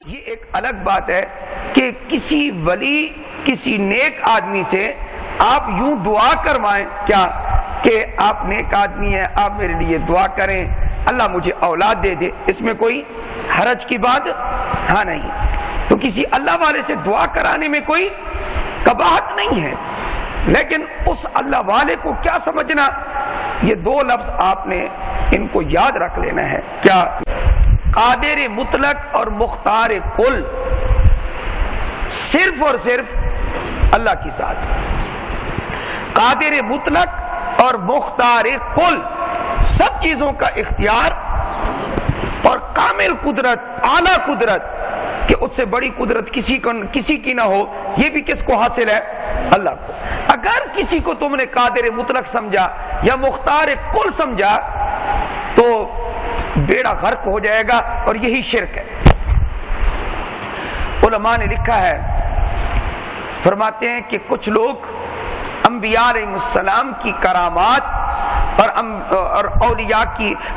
یہ ایک الگ بات ہے کہ کسی ولی کسی نیک آدمی سے آپ یوں دعا کروائیں کیا کہ آپ نیک آدمی ہیں، آپ میرے لیے دعا کریں، اللہ مجھے اولاد دے دے، اس میں کوئی حرج کی بات ہاں نہیں. تو کسی اللہ والے سے دعا کرانے میں کوئی قباحت نہیں ہے، لیکن اس اللہ والے کو کیا سمجھنا، یہ دو لفظ آپ نے ان کو یاد رکھ لینا ہے. کیا قادر مطلق اور مختار کل صرف اور صرف اللہ کی ذات. قادر مطلق اور مختار کل سب چیزوں کا اختیار اور کامل قدرت، اعلی قدرت کہ اس سے بڑی قدرت کسی کی نہ ہو، یہ بھی کس کو حاصل ہے؟ اللہ کو. اگر کسی کو تم نے قادر مطلق سمجھا یا مختار کل سمجھا تو بیڑا غرق ہو جائے گا، اور یہی شرک ہے. علماء نے لکھا ہے، فرماتے ہیں کہ کچھ لوگ انبیاء علیہ السلام کی کرامات اور اولیاء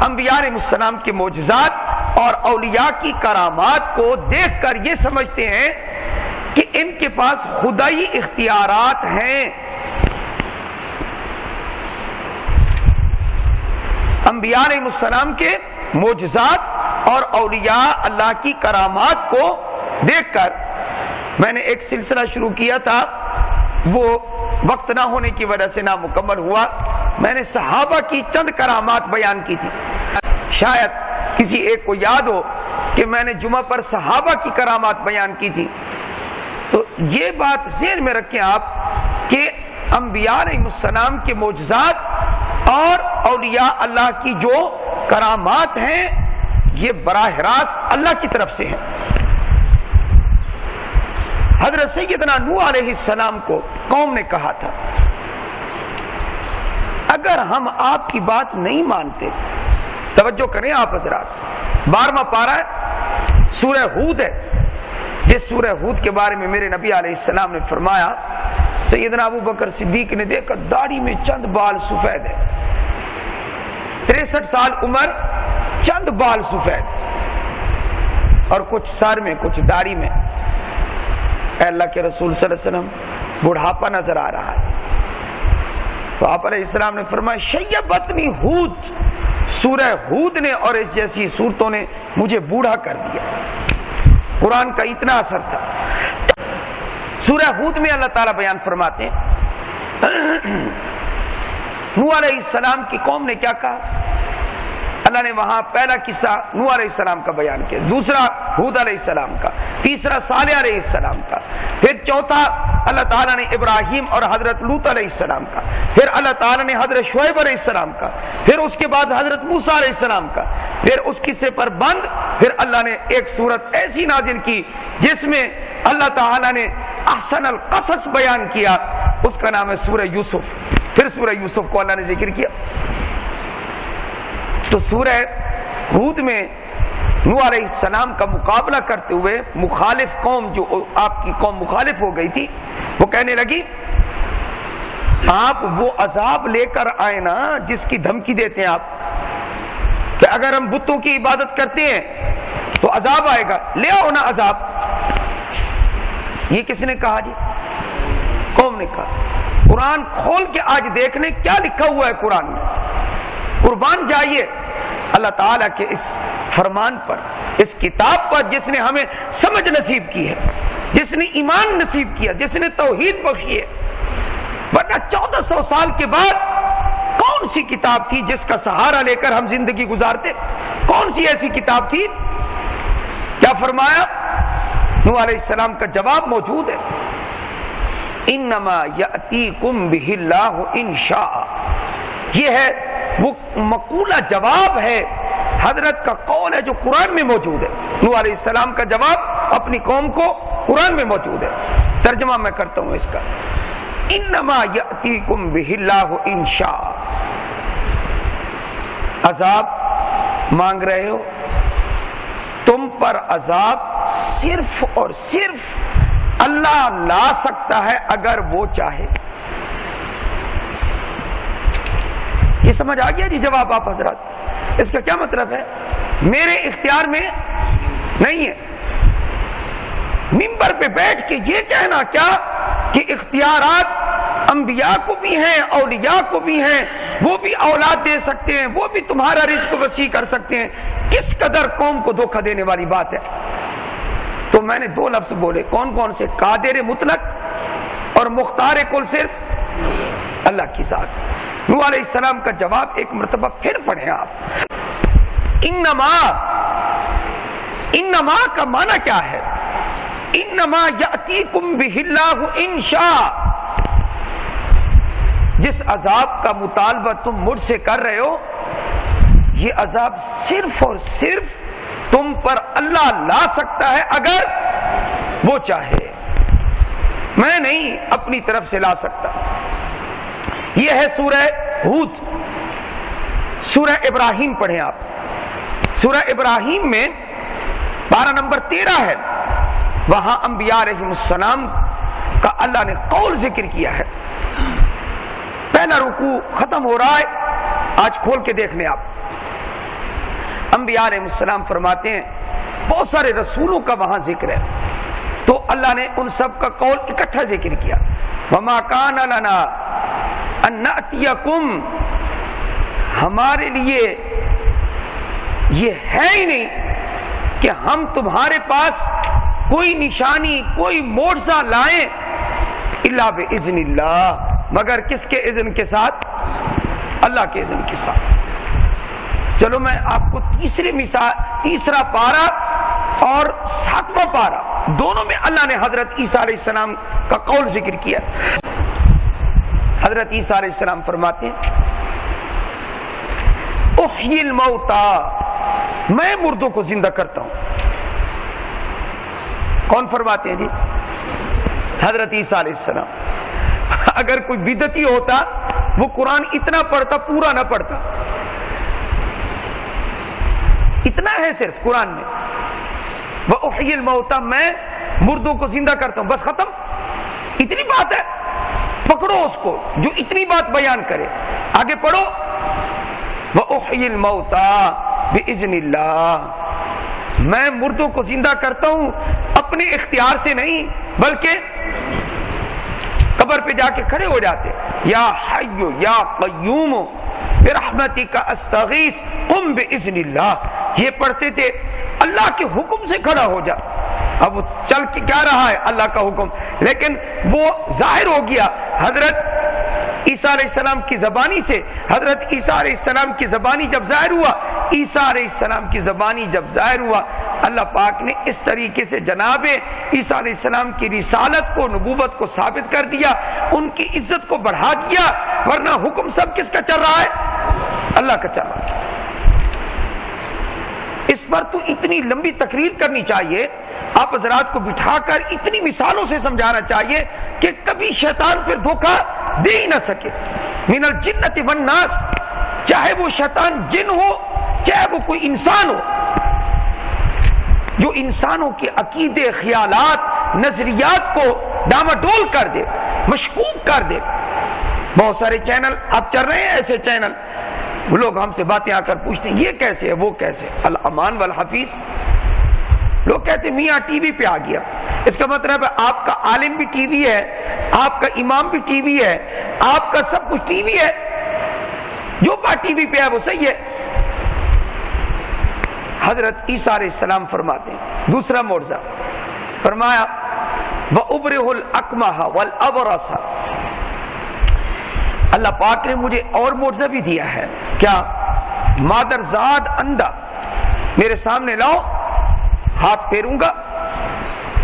علیہ السلام کے معجزات اور اولیاء کی کرامات کو دیکھ کر یہ سمجھتے ہیں کہ ان کے پاس خدائی اختیارات ہیں. انبیاء علیہ السلام کے معجزات اور اولیاء اللہ کی کرامات کو دیکھ کر میں نے ایک سلسلہ شروع کیا تھا، وہ وقت نہ ہونے کی وجہ سے نامکمل ہوا. میں نے صحابہ کی چند کرامات بیان کی تھی. شاید کسی ایک کو یاد ہو کہ میں نے جمعہ پر صحابہ کی کرامات بیان کی تھی. تو یہ بات ذہن میں رکھیں آپ کہ انبیاء علیہ السلام کے معجزات اور اولیاء اللہ کی جو کرامات ہیں یہ براہ راست اللہ کی طرف سے ہیں. حضرت سیدنا نوح علیہ السلام کو قوم نے کہا تھا، اگر ہم آپ کی بات نہیں مانتے، توجہ کریں آپ حضرات، 12واں پارہ سورہ ہود ہے، جس سورہ ہود کے بارے میں میرے نبی علیہ السلام نے فرمایا، سیدنا ابو بکر صدیق نے دیکھا داڑھی میں چند بال سفید ہے، 63 سال عمر، چند بال سفید اور کچھ سر میں کچھ داڑھی میں. اے اللہ کے رسول صلی اللہ علیہ وسلم، بڑھاپا نظر آ رہا ہے. تو آپ علیہ السلام نے فرمایا شیبتنی ہود، سورہ ہود نے اور اس جیسی صورتوں نے مجھے بوڑھا کر دیا. قرآن کا اتنا اثر تھا. سورہ ہود میں اللہ تعالیٰ بیان فرماتے ہیں نوح علیہ السلام کی قوم نے کیا کہا. اللہ نے وہاں پہلا قصہ نوح علیہ السلام کا بیان کیا، دوسرا ہود علیہ السلام کا، تیسرا صالح علیہ السلام کا، پھر چوتھا اللہ تعالیٰ نے ابراہیم اور حضرت لوط علیہ السلام کا، پھر اللہ تعالیٰ نے حضرت شعیب علیہ السلام کا، پھر اس کے بعد حضرت موسیٰ علیہ السلام کا، پھر اس قصے پر بند پھر اللہ نے ایک سورت ایسی نازل کی جس میں اللہ تعالیٰ نے احسن القصص بیان کیا، اس کا نام ہے سورہ یوسف. پھر سورہ یوسف کو اللہ نے ذکر کیا. تو سورہ ہود میں نوح علیہ السلام کا مقابلہ کرتے ہوئے مخالف قوم، جو آپ کی قوم مخالف ہو گئی تھی، وہ کہنے لگی آپ وہ عذاب لے کر آئے نا جس کی دھمکی دیتے ہیں آپ کہ اگر ہم بتوں کی عبادت کرتے ہیں تو عذاب آئے گا، لے آؤ نا عذاب. یہ کس نے کہا جی؟ قوم نے کہا. قرآن کھول کے آج دیکھ لیں کیا لکھا ہوا ہے قرآن میں. قربان جائیے اللہ تعالیٰ کے اس فرمان پر، اس کتاب پر جس نے ہمیں سمجھ نصیب کی ہے، جس نے ایمان نصیب کیا، جس نے توحید بخشی ہے. ورنہ 1400 سال کے بعد کون سی کتاب تھی جس کا سہارا لے کر ہم زندگی گزارتے؟ کون سی ایسی کتاب تھی؟ کیا فرمایا؟ نوح علیہ السلام کا جواب موجود ہے، انما یأتیکم بہ اللہ ان شاء. یہ ہے وہ مقولہ جواب ہے، حضرت کا قول ہے جو قرآن میں موجود ہے. نوح علیہ السلام کا جواب اپنی قوم کو قرآن میں موجود ہے. ترجمہ میں کرتا ہوں اس کا، انما یأتیکم بہ اللہ ان شاء. عذاب مانگ رہے ہو، تم پر عذاب صرف اور صرف اللہ لا سکتا ہے اگر وہ چاہے. یہ سمجھ آ گیا جی جواب آپ حضرات؟ اس کا کیا مطلب ہے؟ میرے اختیار میں نہیں ہے. منبر پہ بیٹھ کے یہ کہنا کیا کہ اختیارات انبیاء کو بھی ہیں، اولیاء کو بھی ہیں، وہ بھی اولاد دے سکتے ہیں، وہ بھی تمہارا رزق وسیع کر سکتے ہیں، کس قدر قوم کو دھوکہ دینے والی بات ہے۔ تو میں نے دو لفظ بولے، کون کون سے؟ قادر مطلق اور مختار کل صرف اللہ کی ذات۔ نوح علیہ السلام کا جواب ایک مرتبہ پھر پڑھیں آپ۔ انما کا معنی کیا ہے؟ انما یاتیکم بہ اللہ ان شاء۔ جس عذاب کا مطالبہ تم مجھ سے کر رہے ہو، یہ عذاب صرف اور صرف تم پر اللہ لا سکتا ہے اگر وہ چاہے، میں نہیں اپنی طرف سے لا سکتا۔ یہ ہے سورہ ہود۔ سورہ ابراہیم پڑھیں آپ۔ سورہ ابراہیم میں پارہ نمبر 13 ہے، وہاں انبیاء علیہ السلام کا اللہ نے قول ذکر کیا ہے۔ پہلا رکوع ختم ہو رہا ہے، آج کھول کے دیکھ لیں آپ۔ انبیاء علیہ السلام فرماتے ہیں، بہت سارے رسولوں کا وہاں ذکر ہے، تو اللہ نے ان سب کا قول اکٹھا ذکر کیا۔ وَمَا كَانَ لَنَا أَن نَأْتِيَكُمْ، ہمارے لیے یہ ہے ہی نہیں کہ ہم تمہارے پاس کوئی نشانی، کوئی معجزہ لائیں، الا بِإِذْنِ اللہ، مگر کس کے اذن کے ساتھ؟ اللہ کے اذن کے ساتھ۔ چلو میں آپ کو تیسرا پارہ اور 7واں پارہ دونوں میں اللہ نے حضرت عیسیٰ علیہ السلام کا قول ذکر کیا۔ حضرت عیسیٰ علیہ السلام فرماتے ہیں، احیی الموتى، میں مردوں کو زندہ کرتا ہوں۔ کون فرماتے ہیں جی؟ حضرت عیسیٰ علیہ السلام۔ اگر کوئی بدعتی ہوتا وہ قرآن اتنا پڑھتا، پورا نہ پڑھتا، اتنا ہے صرف قرآن میں، وَأُحْيِي الْمَوْتَى، میں مردوں کو زندہ کرتا ہوں، بس ختم، اتنی بات ہے۔ پکڑو اس کو جو اتنی بات بیان کرے، آگے پڑھو، وَأُحْيِي الْمَوْتَى بِإِذْنِ اللَّهِ، میں مردوں کو زندہ کرتا ہوں اپنے اختیار سے نہیں، بلکہ قبر پہ جا کے کھڑے ہو جاتے، یا حی یا قیوم برحمتک استغیث قم باذن اللہ، یہ پڑھتے تھے اللہ کے حکم سے کھڑا ہو جا۔ اب چل کے کیا رہا ہے؟ اللہ کا حکم، لیکن وہ ظاہر ہو گیا حضرت عیسیٰ علیہ السلام کی زبانی سے۔ حضرت عیسیٰ علیہ السلام کی زبانی جب ظاہر ہوا، عیسیٰ علیہ السلام کی زبانی جب ظاہر ہوا، اللہ پاک نے اس طریقے سے جناب عیسیٰ علیہ السلام کی رسالت کو، نبوت کو ثابت کر دیا، ان کی عزت کو بڑھا دیا، ورنہ حکم سب کس کا چل رہا ہے؟ اللہ کا چل رہا ہے۔ اس پر تو اتنی لمبی تقریر کرنی چاہیے، آپ حضرات کو بٹھا کر اتنی مثالوں سے سمجھانا چاہیے کہ کبھی شیطان پہ دھوکہ دے ہی نہ سکے۔ من الجنۃ والناس، چاہے وہ شیطان جن ہو، چاہے وہ کوئی انسان ہو، جو انسانوں کے عقیدے، خیالات، نظریات کو ڈاماڈول کر دے، مشکوک کر دے۔ بہت سارے چینل اب چل رہے ہیں ایسے چینل، وہ لوگ ہم سے باتیں آ کر پوچھتے ہیں یہ کیسے ہے، وہ کیسے، الامان والحفیظ۔ لوگ کہتے ہیں میاں ٹی وی پہ آ گیا، اس کا مطلب ہے آپ کا عالم بھی ٹی وی ہے، آپ کا امام بھی ٹی وی ہے، آپ کا سب کچھ ٹی وی ہے، جو بات ٹی وی پہ ہے وہ صحیح ہے۔ حضرت عیسیٰ علیہ السلام فرماتے ہیں دوسرا معجزہ، فرمایا وَأُبْرِئُ الْأَكْمَحَ وَالْأَبْرَصَ، اللہ پاک نے مجھے اور معجزہ بھی دیا ہے، کیا؟ مادرزاد اندھا میرے سامنے لاؤ، ہاتھ پھیروں گا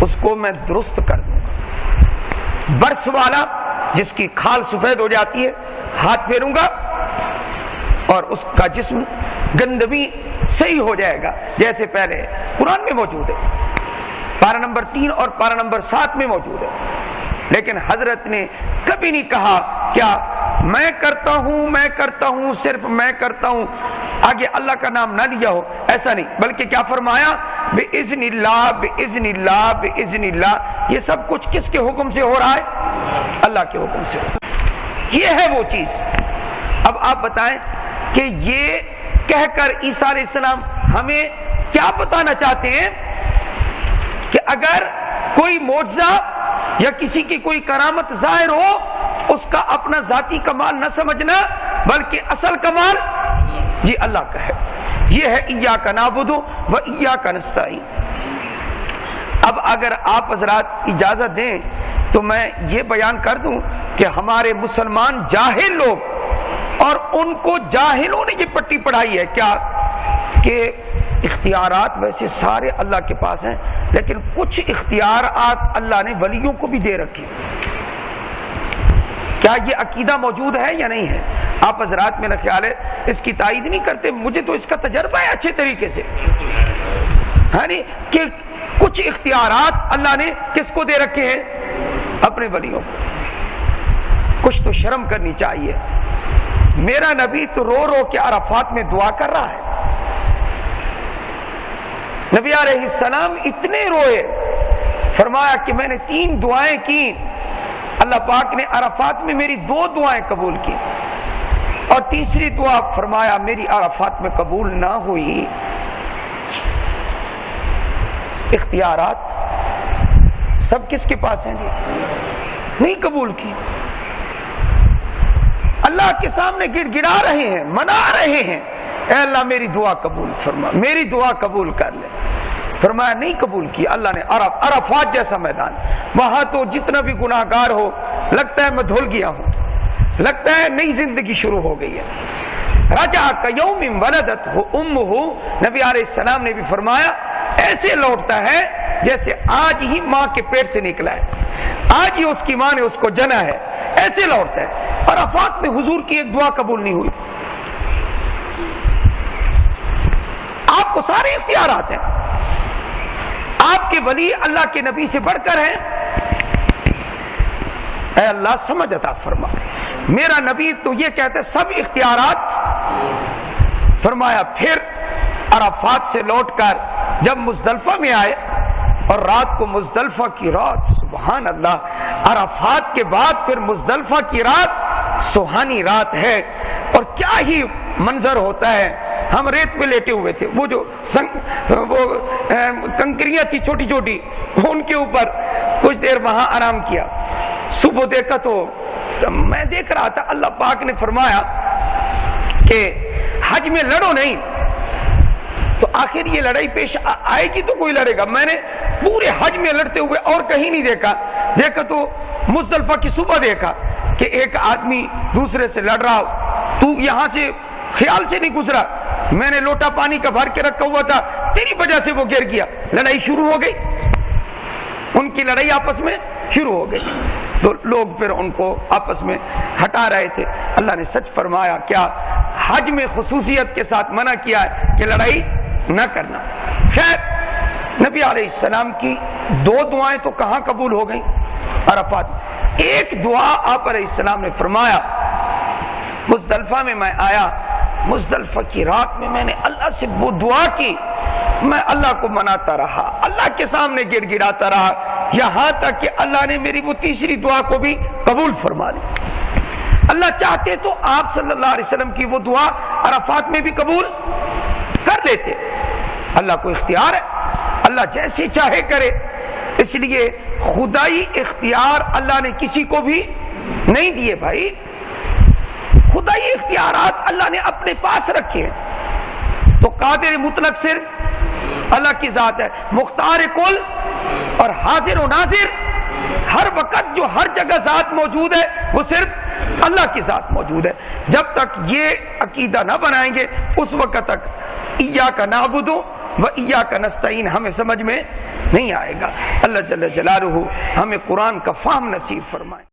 اس کو میں درست کر دوں گا، برس والا جس کی کھال سفید ہو جاتی ہے ہاتھ پھیروں گا اور اس کا جسم گندمی صحیح ہو جائے گا جیسے پہلے قرآن میں موجود ہے، پارہ نمبر 3 اور پارہ نمبر 7 میں موجود ہے۔ لیکن حضرت نے کبھی نہیں کہا کیا میں کرتا ہوں صرف میں کرتا ہوں، آگے اللہ کا نام نہ لیا ہو، ایسا نہیں، بلکہ کیا فرمایا؟ بِإِذْنِ اللَّهِ بِإِذْنِ اللَّهِ بِإِذْنِ اللَّهِ۔ یہ سب کچھ کس کے حکم سے ہو رہا ہے؟ اللہ کے حکم سے۔ یہ ہے وہ چیز۔ اب آپ بتائیں کہ یہ کہہ کر عیسیٰ علیہ السلام ہمیں کیا بتانا چاہتے ہیں کہ اگر کوئی معجزہ یا کسی کی کوئی کرامت ظاہر ہو اس کا اپنا ذاتی کمال نہ سمجھنا، بلکہ اصل کمال جی اللہ کا ہے۔ یہ ہے ایاک نعبد و ایاک نستعین۔ اب اگر آپ حضرات اجازت دیں تو میں یہ بیان کر دوں کہ ہمارے مسلمان جاہل لوگ، اور ان کو جاہلوں نے یہ پٹی پڑھائی ہے کیا کہ اختیارات ویسے سارے اللہ کے پاس ہیں، لیکن کچھ اختیارات اللہ نے ولیوں کو بھی دے رکھے۔ کیا یہ عقیدہ موجود ہے یا نہیں ہے؟ آپ حضرات میرا خیال ہے اس کی تائید نہیں کرتے، مجھے تو اس کا تجربہ ہے اچھے طریقے سے، یعنی کہ کچھ اختیارات اللہ نے کس کو دے رکھے ہیں؟ اپنے ولیوں کو۔ کچھ تو شرم کرنی چاہیے۔ میرا نبی تو رو رو کے عرفات میں دعا کر رہا ہے۔ نبی علیہ السلام اتنے روئے، فرمایا کہ میں نے 3 دعائیں کی، اللہ پاک نے عرفات میں میری 2 دعائیں قبول کی، اور تیسری دعا فرمایا میری عرفات میں قبول نہ ہوئی۔ اختیارات سب کس کے پاس ہیں جی؟ نہیں قبول کی۔ اللہ کے سامنے گڑ گڑا رہے ہیں، منا رہے ہیں، اے اللہ میری دعا قبول فرما، میری دعا قبول کر لے۔ فرمایا نہیں قبول کی۔ اللہ نے عرفات جیسا میدان، وہاں تو جتنا بھی گناہگار ہو لگتا ہے میں دھل گیا ہوں، لگتا ہے نئی زندگی شروع ہو گئی ہے۔ رجع کیوم ولدتہ امہ، نبی علیہ السلام نے بھی فرمایا ایسے لوٹتا ہے جیسے آج ہی ماں کے پیٹ سے نکلا ہے، آج ہی اس کی ماں نے اس کو جنا ہے، ایسے لوٹتا ہے۔ عرفات میں حضور کی ایک دعا قبول نہیں ہوئی۔ آپ کو سارے اختیارات ہیں، آپ کے ولی اللہ کے نبی سے بڑھ کر ہیں۔ اے اللہ سمجھ عطا فرما۔ میرا نبی تو یہ کہتے سب اختیارات۔ فرمایا پھر عرفات سے لوٹ کر جب مزدلفہ میں آئے، اور رات کو مزدلفہ کی رات، سبحان اللہ، عرفات کے بعد پھر مزدلفہ کی رات سہانی رات ہے، اور کیا ہی منظر ہوتا ہے۔ ہم ریت پہ لیٹے ہوئے تھے، وہ جو وہ کنکریاں تھی چھوٹی چھوٹی، ان کے اوپر کچھ دیر وہاں آرام کیا۔ صبح دیکھا تو میں دیکھ رہا تھا، اللہ پاک نے فرمایا کہ حج میں لڑو نہیں، تو آخر یہ لڑائی پیش آئے گی تو کوئی لڑے گا۔ میں نے پورے حج میں لڑتے ہوئے اور کہیں نہیں دیکھا تو مزدلفہ کی صبح دیکھا کہ ایک آدمی دوسرے سے لڑ رہا، تو یہاں سے خیال سے نہیں گزرا، میں نے لوٹا پانی کا بھر کے رکھا ہوا تھا، تیری وجہ سے وہ گر گیا، لڑائی شروع ہو گئی، ان کی لڑائی آپس میں شروع ہو گئی، تو لوگ پھر ان کو آپس میں ہٹا رہے تھے۔ اللہ نے سچ فرمایا، کیا حج میں خصوصیت کے ساتھ منع کیا ہے کہ لڑائی نہ کرنا۔ خیر، نبی علیہ السلام کی 2 دعائیں تو کہاں قبول ہو گئیں؟ عرفات۔ ایک دعا آپ علیہ السلام نے فرمایا، مزدلفہ میں میں آیا، مزدلفہ کی رات میں نے اللہ سے وہ دعا کی، میں اللہ کو مناتا رہا، اللہ کے سامنے گڑ گڑاتا رہا، یہاں تک کہ اللہ نے میری وہ تیسری دعا کو بھی قبول فرما لی۔ اللہ چاہتے تو آپ صلی اللہ علیہ وسلم کی وہ دعا عرفات میں بھی قبول کر لیتے، اللہ کو اختیار ہے، اللہ جیسے چاہے کرے۔ اس لیے خدائی اختیار اللہ نے کسی کو بھی نہیں دیے بھائی، خدائی اختیارات اللہ نے اپنے پاس رکھے ہیں۔ تو قادر مطلق صرف اللہ کی ذات ہے، مختار کل اور حاضر و ناظر، ہر وقت جو ہر جگہ ذات موجود ہے وہ صرف اللہ کی ذات موجود ہے۔ جب تک یہ عقیدہ نہ بنائیں گے اس وقت تک ایاک نعبد و ایاک نستعین ہمیں سمجھ میں نہیں آئے گا۔ اللہ جل جلالہ ہمیں قرآن کا فہم نصیب فرمائے۔